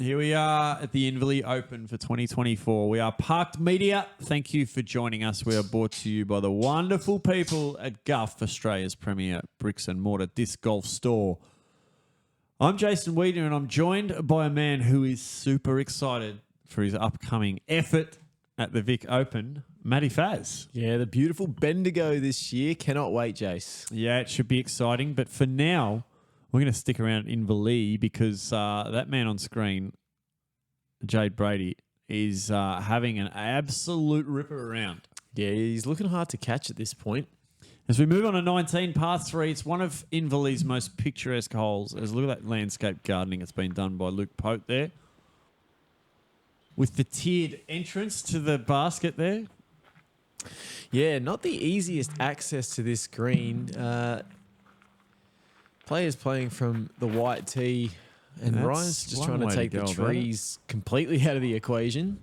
Here we are at the Inverleigh Open for 2024. We are Parked Media. Thank you for joining us. We are brought to you by the wonderful people at Guff, Australia's premier bricks and mortar disc golf store. I'm Jason Weeder, and I'm joined by a man who is super excited for his upcoming effort at the Vic Open, Matty Faz. Yeah, the beautiful Bendigo this year. Cannot wait, Jace. Yeah, it should be exciting. But for now, we're going to stick around Inverleigh because that man on screen, Jade Brady, is having an absolute ripper around. Yeah, he's looking hard to catch at this point. As we move on to 19, par 3, it's one of Inverleigh's most picturesque holes. As look at that landscape gardening that's been done by Luke Pote there. With the tiered entrance to the basket there. Yeah, not the easiest access to this green. Players playing from the white tee, and Ryan's just trying to take the trees completely out of the equation.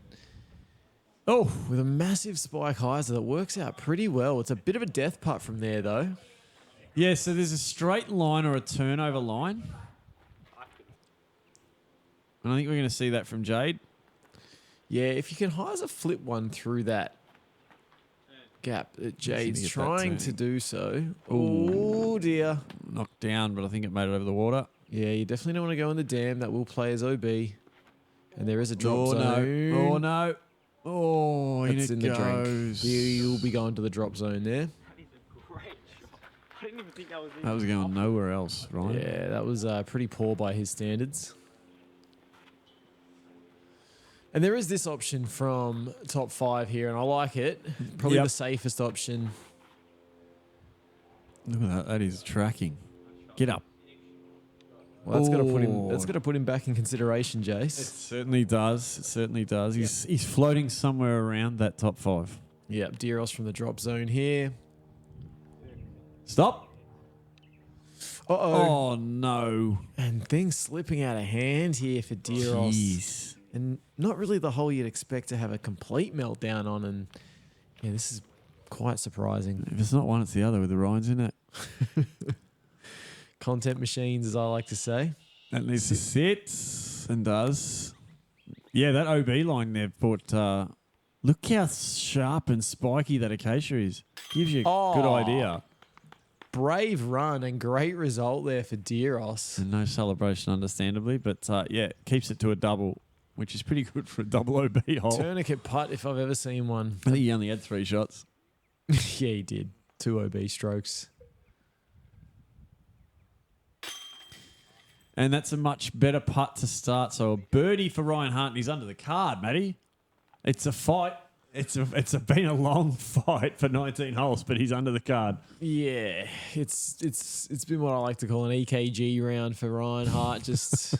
Oh, with a massive spike hyzer that works out pretty well. It's a bit of a death putt from there, though. Yeah, so there's a straight line or a turnover line. And I think we're going to see that from Jade. Yeah, if you can hyzer flip one through that gap that Jade's trying to do so. Oh, dear. Knocked down, but I think it made it over the water. Yeah, you definitely don't want to go in the dam. That will play as OB. And there is a drop zone. No. Oh, no. Oh, it's in the goes. drink. You'll be going to the drop zone there. That is a great shot. I didn't even think that was in. That was going nowhere else, right? Yeah, that was pretty poor by his standards. And there is this option from top 5 here, and I like it. Probably the safest option. Look at that. That is tracking. Get up. Well, that's got to put him. That's got to put him back in consideration, Jace. It certainly does. It certainly does. He's floating somewhere around that top 5. Yep, Diros from the drop zone here. Stop. Uh-oh. Oh, no. And things slipping out of hand here for Diros. Jeez. And not really the hole you'd expect to have a complete meltdown on. And yeah, this is quite surprising. If it's not one, it's the other with the Ryans in it. Content machines, as I like to say. That needs to sit and does. Yeah, that OB line there, but look how sharp and spiky that acacia is. Gives you a good idea. Brave run and great result there for Diros. And no celebration, understandably, but yeah, keeps it to a double, which is pretty good for a double OB hole. Tourniquet putt if I've ever seen one. I think he only had 3 shots. Yeah, he did. 2 OB strokes. And that's a much better putt to start. So a birdie for Ryan Hart, and he's under the card, Matty. It's a fight. It's been a long fight for 19 holes, but he's under the card. Yeah, it's been what I like to call an EKG round for Ryan Hart. Just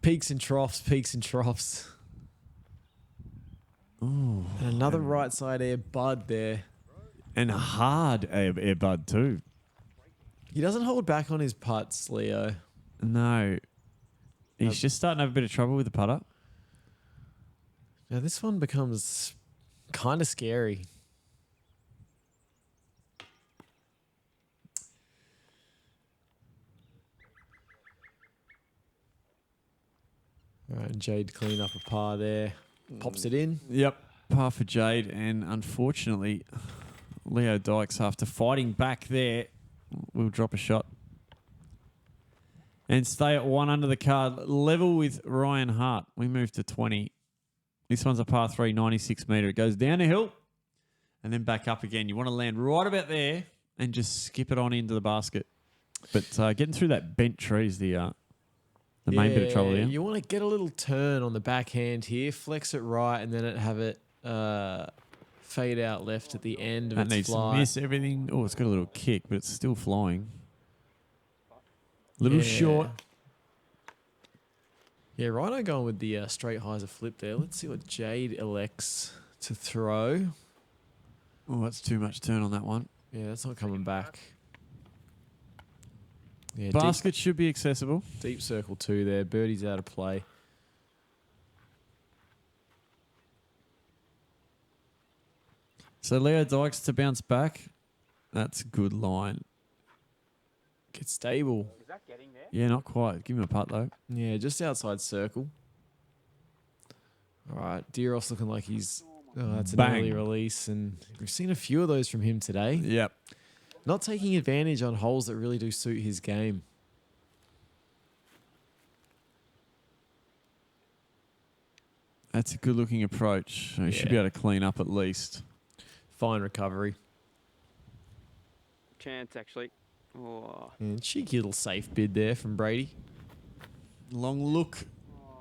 peaks and troughs, peaks and troughs. Oh, and another right side air bud there. And a hard air bud too. He doesn't hold back on his putts, Leo. No. He's just starting to have a bit of trouble with the putter. Now this one becomes kind of scary. All right, Jade clean up a par there. Pops it in. Yep, par for Jade. And unfortunately, Leo Dykes, after fighting back there, will drop a shot. And stay at 1 under the card. Level with Ryan Hart. We move to 20. This one's a par 3, 96 metre. It goes down a hill and then back up again. You want to land right about there and just skip it on into the basket. But getting through that bent tree is the main bit of trouble here. You want to get a little turn on the backhand here, flex it right, and then have it fade out left at the end of its needs flight. to miss everything. Oh, it's got a little kick, but it's still flying. Little short. Yeah, Rhino going with the straight hyzer flip there. Let's see what Jade elects to throw. Oh, that's too much turn on that one. Yeah, that's not coming back. Yeah, Basket should be accessible. Deep circle 2 there. Birdie's out of play. So Leo Dykes to bounce back. That's a good line. Get stable. Is that getting there? Yeah, not quite. Give him a putt, though. Yeah, just outside circle. All right, Diros looking like he's... Oh, that's an Bang. early release, and we've seen a few of those from him today. Yep. Not taking advantage on holes that really do suit his game. That's a good-looking approach. He should be able to clean up at least. Fine recovery. Chance, actually. Oh. And cheeky little safe bid there from Brady. Long look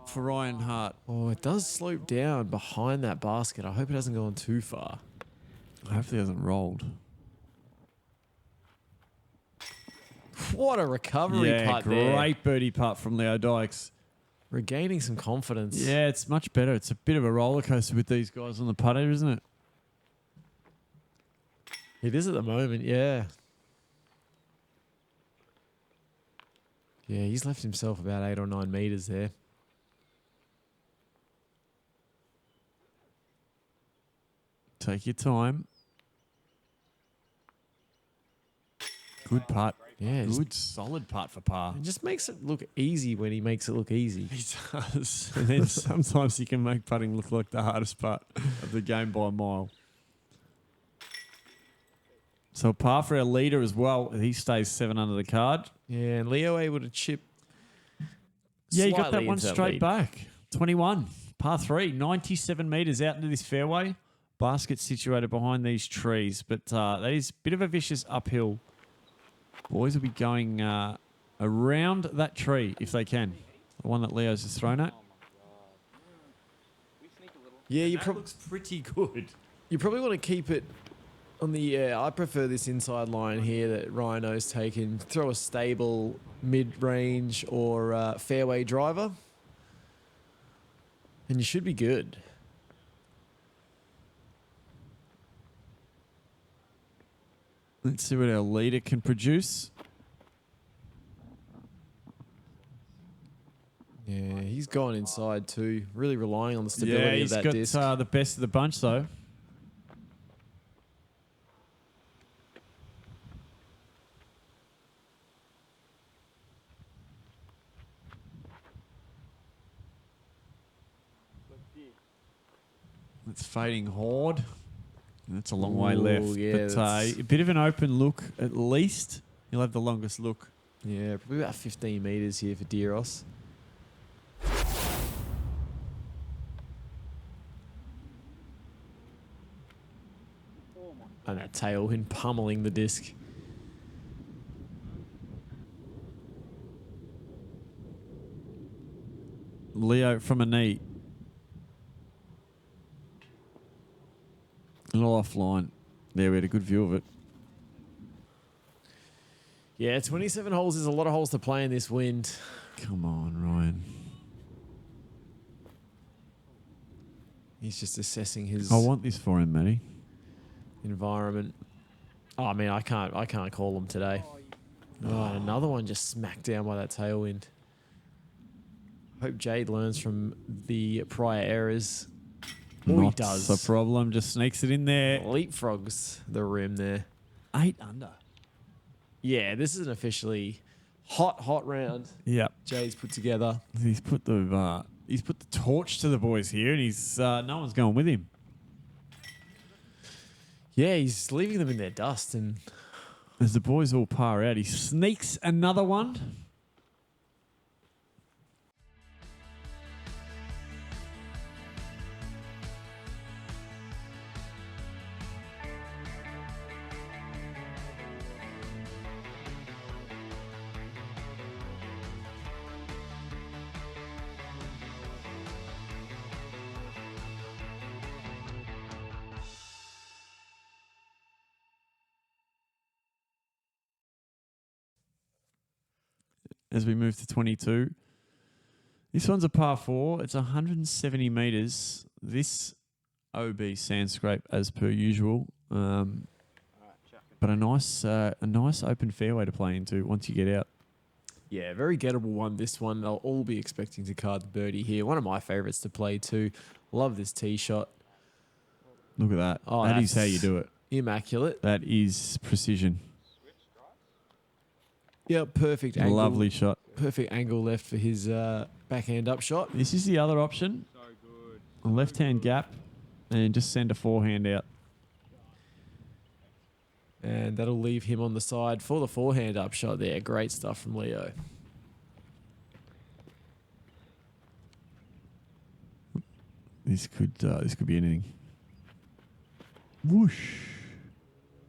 for Ryan Hart. Oh, it does slope down behind that basket. I hope it hasn't gone too far. Hopefully it hasn't rolled. What a recovery putt there. Great birdie putt from Leo Dykes. Regaining some confidence. Yeah, it's much better. It's a bit of a roller coaster with these guys on the putter, isn't it? It is at the moment, yeah. Yeah, he's left himself about 8 or 9 meters there. Take your time. Good putt. Yeah, Good, solid putt for par. it just makes it look easy when he makes it look easy. He does. And then sometimes he can make putting look like the hardest putt of the game by a mile. So a par for our leader as well. He stays 7 under the card. Yeah, and Leo able to chip. Yeah, you got that slightly one into straight lead. back. 21, par 3, 97 metres out into this fairway. Basket situated behind these trees, but that is a bit of a vicious uphill. Boys will be going around that tree if they can. The one that Leo's just thrown at. Yeah, That looks pretty good. you probably want to keep it on the... I prefer this inside line here that Rhino's taken. Throw a stable mid-range or fairway driver. And you should be good. Let's see what our leader can produce. Yeah, he's gone inside too. Really relying on the stability Yeah, of he's that got disc. the best of the bunch, though. It's fading hard. That's a long way Ooh, left. yeah, but that's- a bit of an open look, at least. He'll have the longest look. Yeah, probably about 15 meters here for Diros. And that tailwind pummeling the disc. Leo from a knee. A little offline. There, we had a good view of it. Yeah, 27 holes is a lot of holes to play in this wind. Come on, Ryan. He's just assessing his I want this for him, Matty. environment. Oh, I mean, I can't call him today. Oh, and another one just smacked down by that tailwind. Hope Jade learns from the prior errors. Oh, he Not does. the problem. Just sneaks it in there. Leapfrogs the rim there. 8 under. Yeah, this is an officially hot round Yep. Jade's put together. He's put the torch to the boys here, and he's no one's going with him. Yeah, he's leaving them in their dust. And As the boys all par out, he sneaks another one. As we move to 22. This one's a par 4. It's 170 metres. This OB sand scrape as per usual. But a nice open fairway to play into once you get out. yeah, very gettable one. This one, they'll all be expecting to card the birdie here. One of my favourites to play too. Love this tee shot. Look at that. Oh, That is that's how you do it. Immaculate. That is precision. Yeah, perfect angle. Lovely shot. Perfect angle left for his backhand up shot. This is the other option. A left-hand gap and just send a forehand out. And that'll leave him on the side for the forehand up shot there. Great stuff from Leo. This could be anything. Whoosh.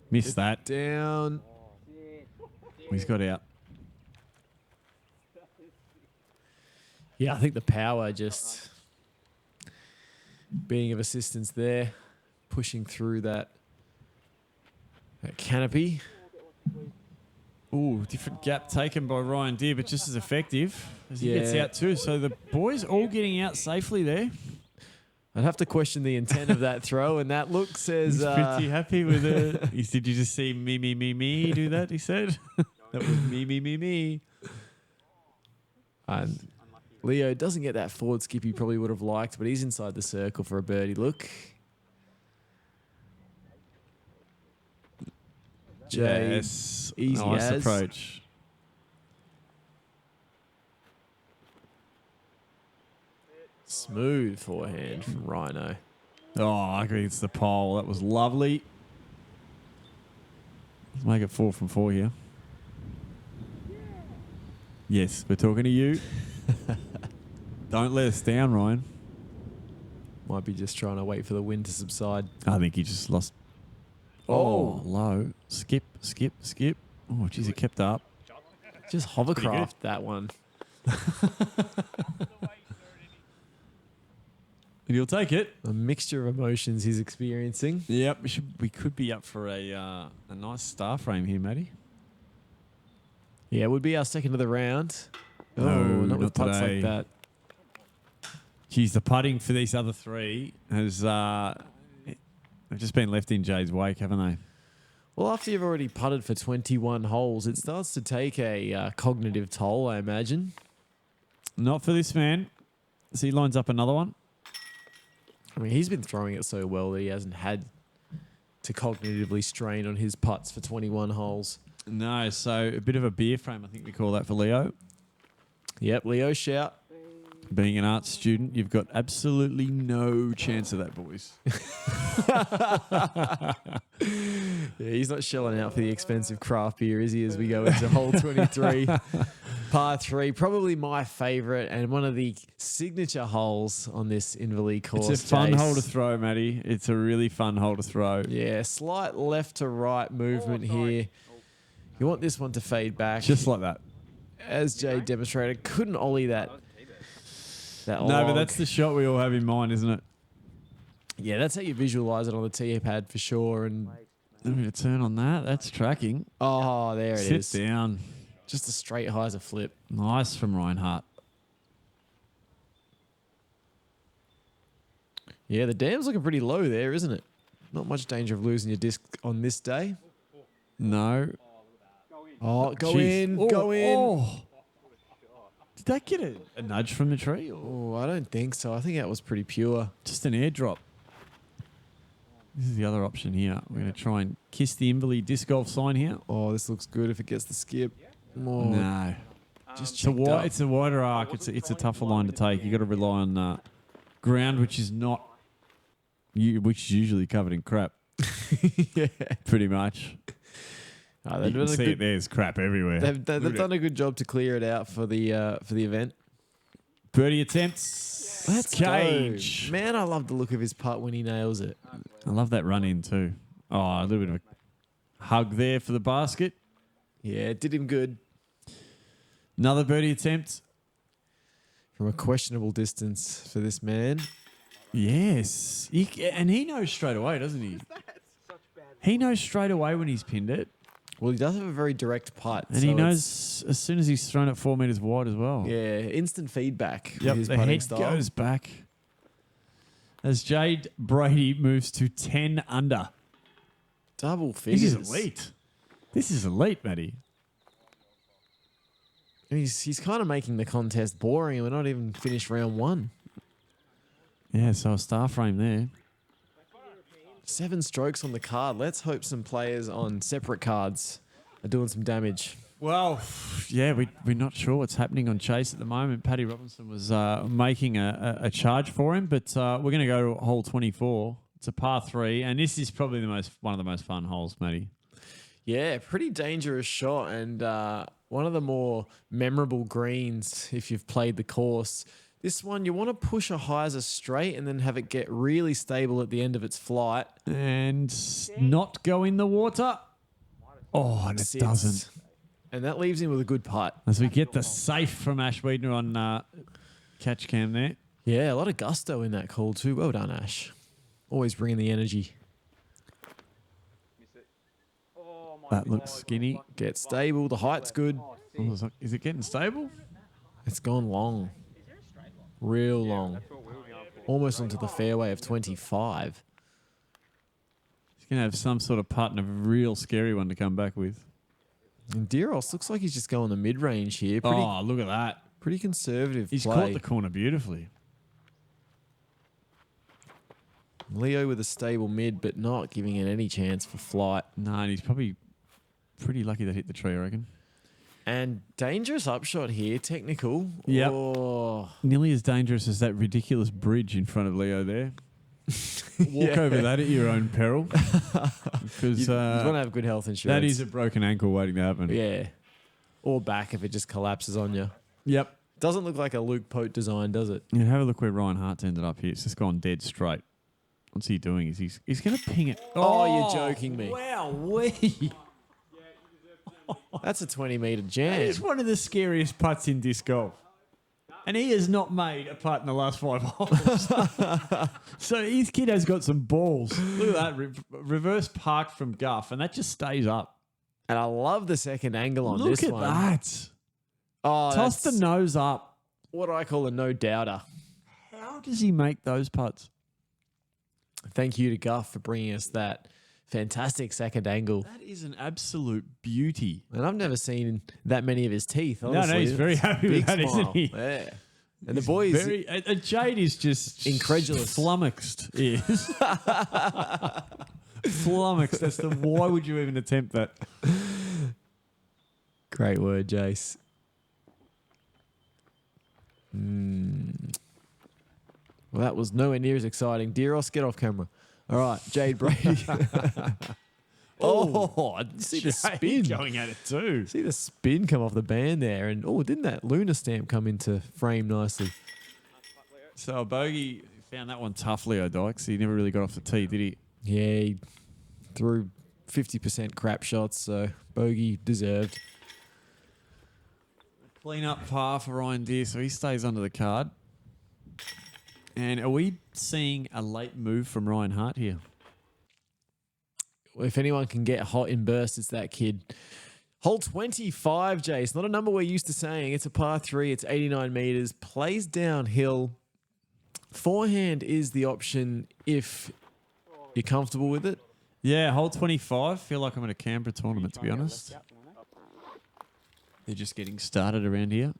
Missed that. Down. He's got out. Yeah, I think the power just being of assistance there, pushing through that canopy. Ooh, different gap taken by Ryan Deere, but just as effective as he gets out too. So the boys all getting out safely there. I'd have to question the intent of that throw, and that look says... He's pretty happy with it. Did you just see me do that, he said? That was me. And Leo doesn't get that forward skip he probably would have liked, but he's inside the circle for a birdie look. Jay, yes. easy nice as. approach. Smooth forehand from Rhino. Oh, I agree. It's the pole. That was lovely. Let's make it 4 from 4 here. Yes, we're talking to you. Don't let us down, Ryan. Might be just trying to wait for the wind to subside. I think he just lost. Oh, low. Skip. Oh, geez, it kept up. Just hovercraft that one. And you'll take it. A mixture of emotions he's experiencing. Yep, we could be up for a nice star frame here, Matty. Yeah, it would be our second of the round. No, not with not putts today. like that. Geez, the putting for these other three has they've just been left in Jay's wake, haven't they? Well, after you've already putted for 21 holes, it starts to take a cognitive toll, I imagine. Not for this man. So he lines up another one. I mean, he's been throwing it so well that he hasn't had to cognitively strain on his putts for 21 holes. No, so a bit of a beer frame, I think we call that for Leo. Yep, Leo shout. Being an art student, you've got absolutely no chance of that, boys. Yeah, he's not shelling out for the expensive craft beer, is he, as we go into hole 23. Par 3, probably my favourite and one of the signature holes on this Inverleigh course. It's a fun Jace. hole to throw, Matty. It's a really fun hole to throw. Yeah, slight left to right movement here. You want this one to fade back. Just like that. As Jay demonstrated, couldn't ollie that No, log. but that's the shot we all have in mind, isn't it? Yeah, that's how you visualise it on the tee pad for sure. And Let me turn on that. That's tracking. oh, there it is. Sit down. Just a straight high as a flip. Nice from Reinhardt. Yeah, the dam's looking pretty low there, isn't it? Not much danger of losing your disc on this day. No. Oh, go Jeez. in, Oh, go in. oh. Did that get a nudge from the tree? Or Oh, I don't think so. I think that was pretty pure. just an airdrop? This is the other option here. We're going to try and kiss the Inverleigh disc golf sign here. Oh, this looks good if it gets the skip. Oh, No. just It's a, checked up. it's a wider arc. It's a tougher line to take. You've got to rely on ground, which is not, which is usually covered in crap, Yeah. pretty much. Oh, You they've can done a see good- it there. There's crap everywhere. They've done a good job to clear it out for the event. Birdie attempts. Let's Cage. go. Man, I love the look of his putt when he nails it. I love that run in too. Oh, a little bit of a hug there for the basket. Yeah, it did him good. Another birdie attempt. From a questionable distance for this man. Yes. And he knows straight away, doesn't he? He knows straight away when he's pinned it. Well, he does have a very direct putt. And so he knows as soon as he's thrown it 4 meters wide as well. Yeah, instant feedback Yep, with his the putting head style. goes back. As Jade Brady moves to 10 under. Double figures. This is elite. This is elite, Matty. And he's kind of making the contest boring, and we're not even finished round 1. Yeah, so a star frame there. 7 strokes on the card. Let's hope some players on separate cards are doing some damage. Well, yeah, we're not sure what's happening on Chase at the moment. Paddy Robinson was making a charge for him, but we're going to go to hole 24. It's a par 3, and this is probably one of the most fun holes, Matty. Yeah, pretty dangerous shot, and one of the more memorable greens if you've played the course. This one, you want to push a hyzer straight and then have it get really stable at the end of its flight. And not go in the water. Oh, and it Sits. doesn't. And that leaves him with a good putt. As we get the safe from Ash Wiedner on catch cam there. Yeah, a lot of gusto in that call too. Well done, Ash. Always bringing the energy. That looks skinny. Get stable. The height's good. Oh, is it getting stable? It's gone long. Real long. Almost onto the fairway of 25. He's going to have some sort of putt and a real scary one to come back with. And Diros looks like he's just going the mid-range here. Oh, look at that. Pretty conservative He's play. caught the corner beautifully. Leo with a stable mid, but not giving it any chance for flight. No, and he's probably pretty lucky that hit the tree, I reckon. And dangerous upshot here, technical. Yep. Oh. Nearly as dangerous as that ridiculous bridge in front of Leo there. Walk over that at your own peril. Because You want to have good health insurance. that is a broken ankle waiting to happen. Yeah. Or back if it just collapses on you. Yep. Doesn't look like a Luke Pote design, does it? Yeah, have a look where Ryan Hart's ended up here. It's just gone dead straight. What's he doing? He's going to ping it. Oh, you're joking me. Wow, wee. That's a 20-meter That jam. is one of the scariest putts in disc golf. And he has not made a putt in the last 5 holes. So his kid has got some balls. Look at that. Reverse park from Guff, and that just stays up. And I love the second angle on Look this at one. that. Oh, Toss the that's nose up. what I call a no-doubter. How does he make those putts? Thank you to Guff for bringing us that fantastic second angle. That is an absolute beauty. And I've never seen that many of his teeth. No, Honestly. he's very happy with Big that, isn't smile. he? Yeah. And the boys, Jade is just Incredulous. flummoxed. Yes. Flummoxed. That's why would you even attempt that? great word, Jace. Well, that was nowhere near as exciting. Diros, get off camera. All right, Jade Brady. Oh, see the spin. Going at it too. See the spin come off the band there. And, oh, didn't that lunar stamp come into frame nicely? So a bogey found that one tough, Leo Dykes. He never really got off the tee, did he? Yeah, he threw 50% crap shots, so bogey deserved. Clean up par for Ryan Deere, so he stays under the card. And are we seeing a late move from Ryan Hart here? If anyone can get hot in bursts, it's that kid. Hole 25, Jace. Not a number we're used to saying. It's a par 3. It's 89 meters. Plays downhill. Forehand is the option if you're comfortable with it. Yeah, hole 25. Feel like I'm at a Canberra tournament, to be honest. They're just getting started around here.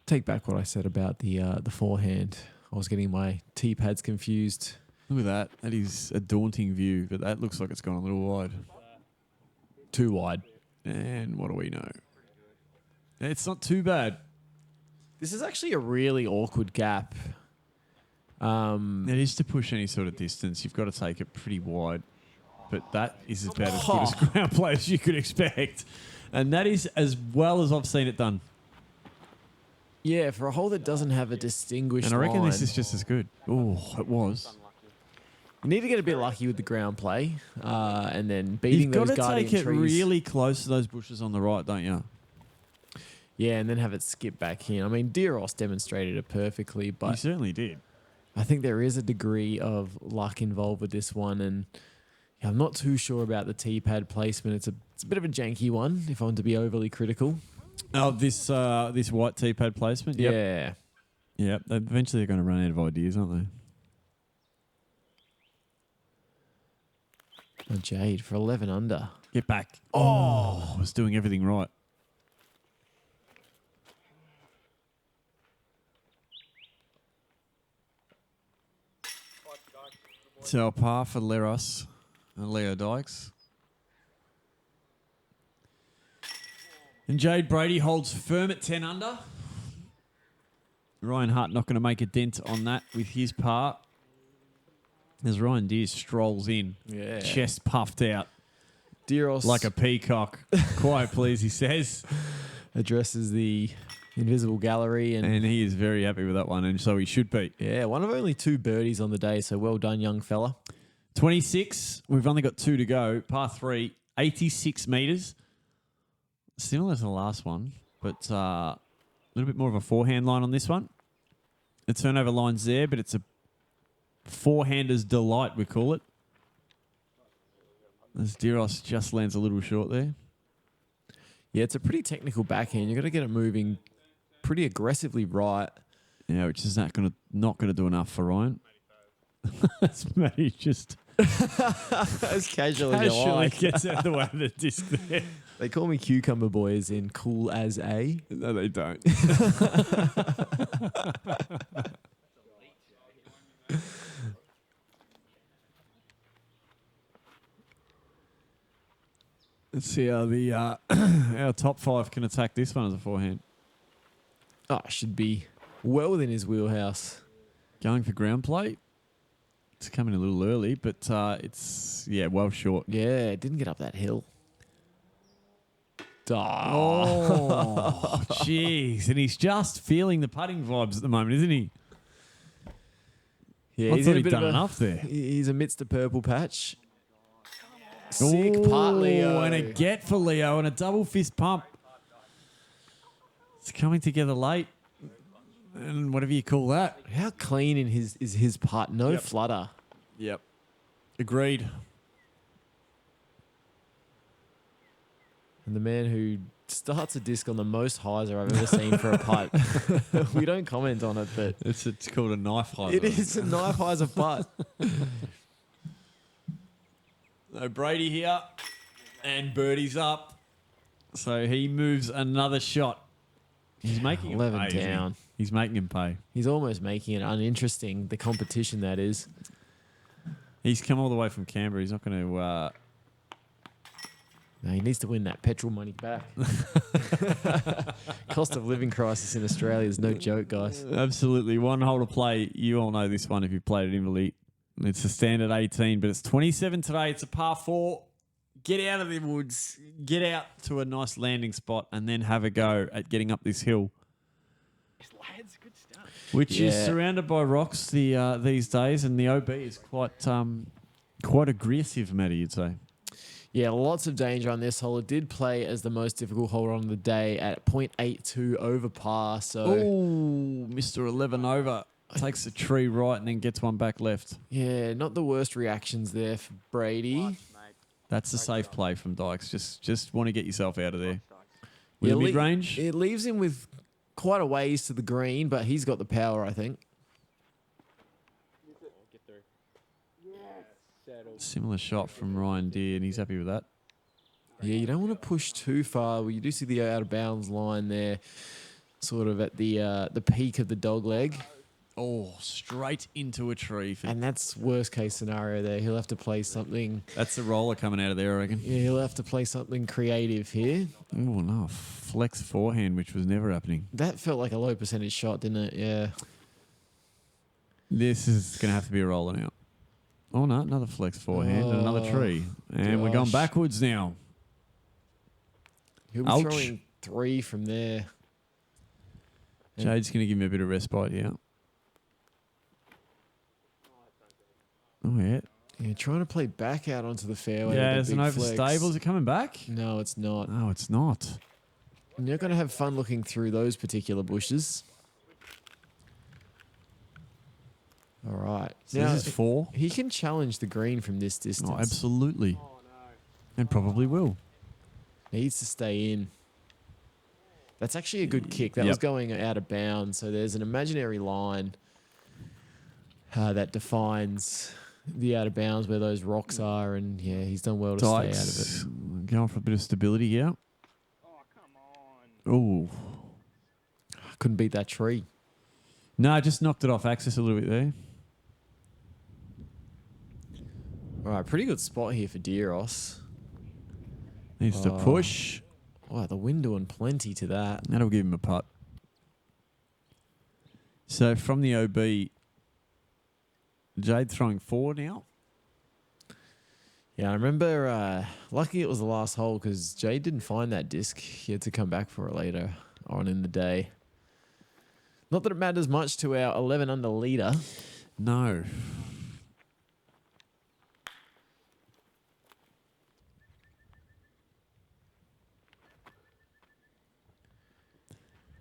Take back what I said about the forehand. I was getting my tee pads confused. Look at that. That is a daunting view, but that looks like it's gone a little wide. Too wide. And what do we know? It's not too bad. This is actually a really awkward gap. It is to push any sort of distance. You've got to take it pretty wide. But that is about as good as ground play as you could expect. And that is as well as I've seen it done. Yeah, for a hole that doesn't have a distinguished And I reckon line, this is just as good. Oh, it was. you need to get a bit lucky with the ground play and then beating You've got those to guardian take it trees. really close to those bushes on the right, don't you? Yeah, and then have it skip back in. I mean, Diros demonstrated it perfectly, You but certainly did. I think there is a degree of luck involved with this one, and yeah, I'm not too sure about the tee pad placement. It's a bit of a janky one, if I'm to be overly critical. Oh, this white tee pad placement? Yep. Yeah. Yep. Eventually they're going to run out of ideas, aren't they? Oh, Jade for 11 under. Get back. Oh, I was doing everything right. So a par for Leros and Leo Dykes. And Jade Brady holds firm at 10 under. Ryan Hart not going to make a dent on that with his part. As Ryan Deere strolls in, chest puffed out. Diros, like a peacock. Quiet, please, he says. Addresses the invisible gallery. And he is very happy with that one, and so he should be. Yeah, one of only 2 birdies on the day, so well done, young fella. 26. We've only got 2 to go. Par 3, 86 metres. Similar to the last one, but a little bit more of a forehand line on this one. The turnover line's there, but it's a forehander's delight, we call it. As Diros just lands a little short there. Yeah, it's a pretty technical backhand. You've got to get it moving pretty aggressively right. Yeah, which is not going to do enough for Ryan. That's Matty just as casually gets out of the way of the disc there. They call me Cucumber Boy as in cool as a. No, they don't. Let's see how the our top 5 can attack this one as a forehand. Oh, should be well within his wheelhouse. Going for ground play. It's coming a little early, but it's, well short. Yeah, it didn't get up that hill. Oh, jeez. And he's just feeling the putting vibes at the moment, isn't he? Yeah, I he's thought in a he'd bit done of enough there. He's amidst the purple patch. Sick putt, Leo. And a get for Leo and a double fist pump. It's coming together late. And whatever you call that. How clean is his putt? No flutter. Yep. Agreed. And the man who starts a disc on the most hyzer I've ever seen for a putt. We don't comment on it, but It's called a knife hyzer. it is a knife hyzer putt. So Brady here. And Birdie's up. So he moves another shot. He's making him 11 pay, down. He's making him pay. He's almost making it uninteresting, the competition that is. He's come all the way from Canberra. He's not going to... No, he needs to win that petrol money back. Cost of living crisis in Australia is no joke, guys. Absolutely. One hole to play. You all know this one if you've played at Inverleigh. It's a standard 18, but it's 27 today. It's a par 4. Get out of the woods. Get out to a nice landing spot and then have a go at getting up this hill. Which is surrounded by rocks these days, and the OB is quite aggressive, Matty, you'd say. Yeah, lots of danger on this hole. It did play as the most difficult hole on the day at 0.82 over par. So, oh, Mr. 11 over. Takes a tree right and then gets one back left. yeah, not the worst reactions there for Brady. That's a safe play from Dykes. Just want to get yourself out of there. With Yeah, a mid-range. It leaves him with quite a ways to the green, but he's got the power, I think. Similar shot from Ryan Deere, and he's happy with that. Yeah, you don't want to push too far. Well, you do see the out of bounds line there, sort of at the peak of the dog leg. Oh, straight into a tree. And that's worst case scenario there. He'll have to play something. That's the roller coming out of there, I reckon. Yeah, he'll have to play something creative here. Oh, no. Flex forehand, which was never happening. That felt like a low percentage shot, didn't it? Yeah. This is going to have to be a roller now. Oh, no. Another flex forehand and another tree. And we're going backwards now. He'll be throwing 3 from there. Jade's going to give him a bit of respite here. Oh, yeah. Yeah, trying to play back out onto the fairway. Yeah, with there's an overstable. Is it coming back? No, it's not. No, it's not. And you're going to have fun looking through those particular bushes. All right. So this is 4. He can challenge the green from this distance. Oh, absolutely. And probably will. Needs to stay in. That's actually a good kick. That was going out of bounds. So there's an imaginary line that defines the out of bounds where those rocks are. And, yeah, he's done well to stay out of it. Going for a bit of stability here. Oh, come on. Oh. Couldn't beat that tree. No, just knocked it off axis a little bit there. All right, pretty good spot here for Diros. Needs to push. Wow, the wind doing plenty to that. That'll give him a putt. So from the OB, Jade throwing 4 now. Yeah, I remember, lucky it was the last hole because Jade didn't find that disc. He had to come back for it later on in the day. Not that it matters much to our 11 under leader. No.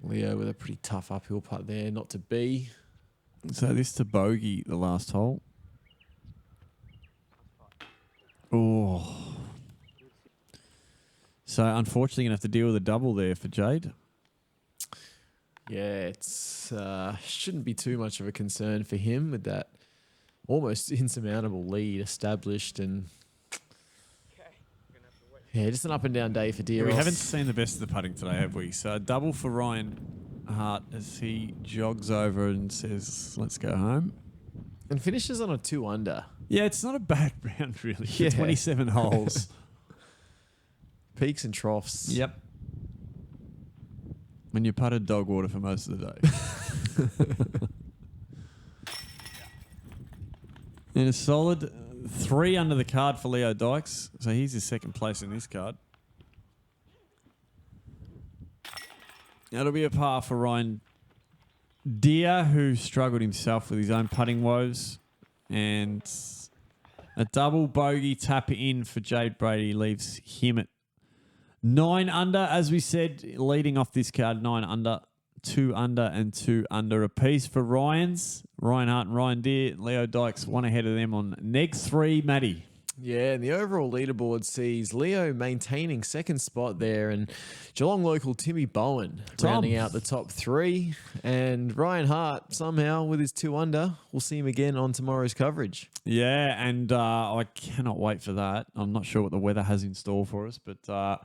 Leo with a pretty tough uphill putt there, not to be. So this to bogey the last hole. Oh. So unfortunately, going to have to deal with a double there for Jade. Yeah, it's shouldn't be too much of a concern for him with that almost insurmountable lead established, and yeah, just an up and down day for Deeros. We haven't seen the best of the putting today, have we? So a double for Ryan Hart as he jogs over and says, "Let's go home." And finishes on a 2 under. Yeah, it's not a bad round really. Yeah. For 27 holes. Peaks and troughs. Yep. When you putted dog water for most of the day. And a solid 3 under the card for Leo Dykes. So he's his second place in this card. That'll be a par for Ryan Deere, who struggled himself with his own putting woes. And a double bogey tap in for Jade Brady leaves him at 9 under. As we said, leading off this card, 9 under, 2 under, and 2 under apiece for Ryan's. Ryan Hart and Ryan Deere. Leo Dykes 1 ahead of them on neg 3, Matty. Yeah, and the overall leaderboard sees Leo maintaining second spot there, and Geelong local Timmy Bowen rounding out the top 3, and Ryan Hart somehow with his 2 under. We'll see him again on tomorrow's coverage. Yeah, and I cannot wait for that. I'm not sure what the weather has in store for us, but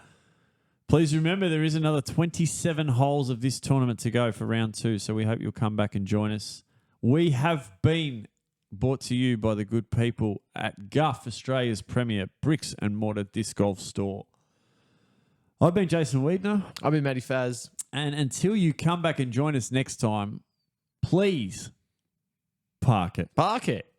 please remember there is another 27 holes of this tournament to go for round 2, so we hope you'll come back and join us. We have been brought to you by the good people at Guff, Australia's premier bricks and mortar disc golf store. I've been Jason Wiedner. I've been Matty Faz. And until you come back and join us next time, please park it. Park it.